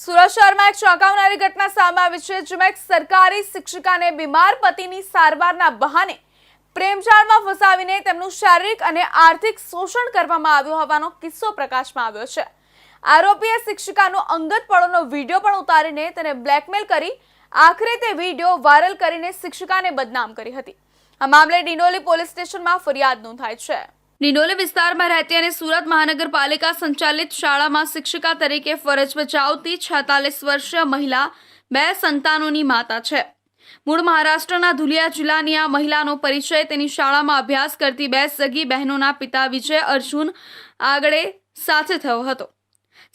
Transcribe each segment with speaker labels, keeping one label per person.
Speaker 1: સુરત શહેરમાં એક ચોંકાવનારી ઘટના સામે આવી છે, જેમાં એક સરકારી શિક્ષિકાને બીમાર પતિની સારવારના બહાને પ્રેમજાળમાં ફસાવીને તેમનું શારીરિક અને આર્થિક શોષણ કરવામાં આવ્યું હોવાનો કિસ્સો પ્રકાશમાં આવ્યો છે। આરોપીએ શિક્ષિકાનો અંગત પળોનો વિડીયો પણ ઉતારીને તેને બ્લેકમેલ કરી આખરે તે વિડીયો વાયરલ કરીને શિક્ષિકાને બદનામ કરી હતી। આ મામલે ડિંડોલી પોલીસ સ્ટેશનમાં ફરિયાદ નોંધાઈ છે। ડિંડોલી વિસ્તારમાં રહેતી અને સુરત મહાનગરપાલિકા સંચાલિત શાળામાં શિક્ષિકા તરીકે ફરજ બજાવતી 46 વર્ષીય મહિલા 2 સંતાનોની માતા છે। મૂળ મહારાષ્ટ્રના ધુલિયા જિલ્લાની આ મહિલાનો પરિચય તેની શાળામાં અભ્યાસ કરતી 2 સગી બહેનોના પિતા વિજય અર્જુન આગળે સાથે થયો હતો।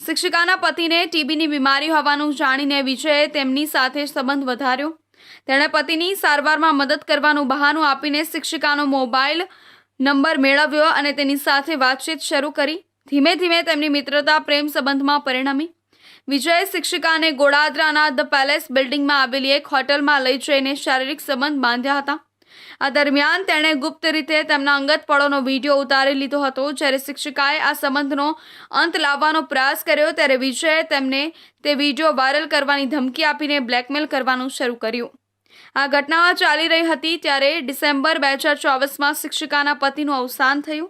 Speaker 1: શિક્ષિકાના પતિને ટીબીની બીમારી હોવાનું જાણીને વિજયે તેમની સાથે સંબંધ વધાર્યો। તેણે પતિની સારવારમાં મદદ કરવાનું બહાનું આપીને શિક્ષિકાનો મોબાઈલ નંબર મેળવ્યો અને તેની સાથે વાતચીત શરૂ કરી। ધીમે ધીમે તેમની મિત્રતા પ્રેમ સંબંધમાં પરિણમી। વિજયે શિક્ષિકાને ગોડાદરાના ધ પેલેસ બિલ્ડિંગમાં આવેલી એક હોટલમાં લઈ જઈને શારીરિક સંબંધ બાંધ્યા હતા। આ દરમિયાન તેણે ગુપ્ત રીતે તેમના અંગત પળોનો વિડીયો ઉતારી લીધો હતો। જ્યારે શિક્ષિકાએ આ સંબંધનો અંત લાવવાનો પ્રયાસ કર્યો ત્યારે વિજયે તેમને તે વિડીયો વાયરલ કરવાની ધમકી આપીને બ્લેકમેલ કરવાનું શરૂ કર્યું। આ ઘટના ચાલી રહી હતી ત્યારે ડિસેમ્બર 2024માં શિક્ષિકાના પતિનું અવસાન થયું।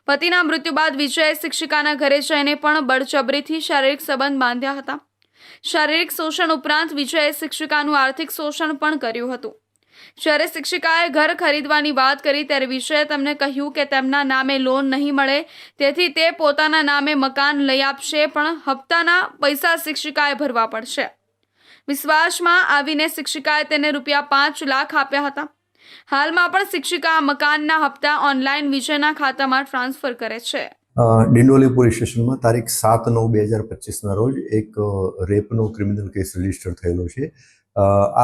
Speaker 1: પતિના મૃત્યુ બાદ વિજયે શિક્ષિકાના ઘરે જઈને પણ બળજબરીથી શારીરિક સંબંધ બાંધ્યા હતા। શારીરિક શોષણ ઉપરાંત વિજયે શિક્ષિકાનું આર્થિક શોષણ પણ કર્યું હતું। જ્યારે શિક્ષિકાએ ઘર ખરીદવાની વાત કરી ત્યારે વિજયે તેમને કહ્યું કે તેમના નામે લોન નહીં મળે, તેથી તે પોતાના નામે મકાન લઈ આપશે, પણ હપ્તાના પૈસા શિક્ષિકાએ ભરવા પડશે। વિશ્વાસમાં આવીને શિક્ષિકાએ તેને ₹5 લાખ આપ્યા હતા। હાલમાં પણ શિક્ષિકા મકાનના હપ્તા ઓનલાઈન વિજયના ખાતામાં ટ્રાન્સફર કરે છે।
Speaker 2: ડિંડોલી પોલીસ સ્ટેશનમાં તારીખ 7/9/2025ના રોજ એક રેપનો ક્રિમિનલ કેસ રજીસ્ટર થયેલો છે।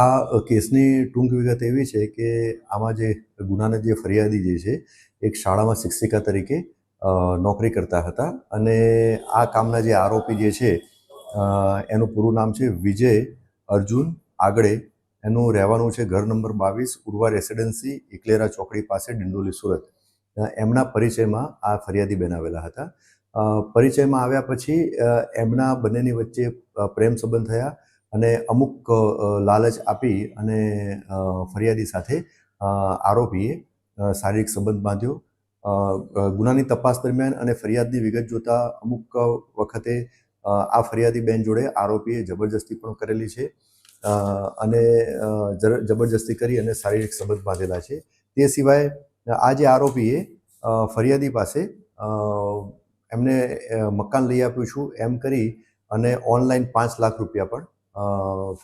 Speaker 2: આ કેસની ટૂંક વિગત એવી છે કે આમાં જે ગુનાના જે ફરિયાદી જે છે એક શાળામાં શિક્ષિકા તરીકે નોકરી કરતા હતા અને આ કામના જે આરોપી જે છે એનું પૂરું નામ છે વિજય અર્જુન આગળે। એનું રહેવાનું છે ઘર નંબર 22 ઉર્વા રેસિડેન્સી ઇકલેરા ચોકડી પાસે ડિંડોલી સુરત। એમના પરિચયમાં આ ફરિયાદી બેન આવેલા હતા। પરિચયમાં આવ્યા પછી એમના બંનેની વચ્ચે પ્રેમ સંબંધ થયા અને અમુક લાલચ આપી અને ફરિયાદી સાથે આરોપીએ શારીરિક સંબંધ બાંધ્યો। ગુનાની તપાસ દરમિયાન અને ફરિયાદની વિગત જોતા અમુક વખતે આ ફરિયાદી બેન જોડે આરોપીએ જબરજસ્તી પણ કરેલી છે અને જબરજસ્તી કરી અને શારીરિક સંબંધ બાંધેલા છે। તે સિવાય આ જે આરોપીએ ફરિયાદી પાસે એમને મકાન લઈ આપ્યું છું એમ કરી અને ઓનલાઈન ₹5 લાખ પણ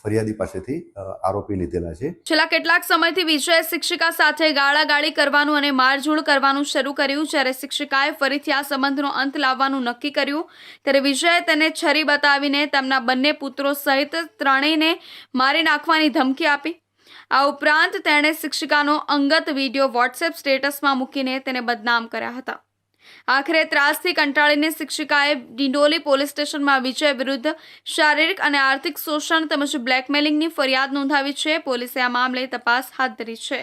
Speaker 2: ફરિયાદી પાસેથી આરોપી લીધેલા છે।
Speaker 1: છેલ્લા કેટલાક સમયથી વિજયે શિક્ષિકા સાથે ગાળાગાળી કરવાનું અને મારઝૂડ કરવાનું શરૂ કર્યું। જ્યારે શિક્ષિકાએ ફરીથી આ સંબંધનો અંત લાવવાનું નક્કી કર્યું ત્યારે વિજયે તેને છરી બતાવીને તેમના બંને પુત્રો સહિત ત્રણેયને મારી નાખવાની ધમકી આપી। આ ઉપરાંત તેણે શિક્ષિકાનો અંગત વિડીયો વોટ્સએપ સ્ટેટસમાં મૂકીને તેને બદનામ કર્યા હતા। આખરે ત્રાસથી કંટાળીને શિક્ષિકાએ ડિંડોલી પોલીસ સ્ટેશનમાં વિજય વિરુદ્ધ શારીરિક અને આર્થિક શોષણ તેમજ બ્લેકમેલિંગની ફરિયાદ નોંધાવી છે। પોલીસે આ મામલે તપાસ હાથ ધરી છે।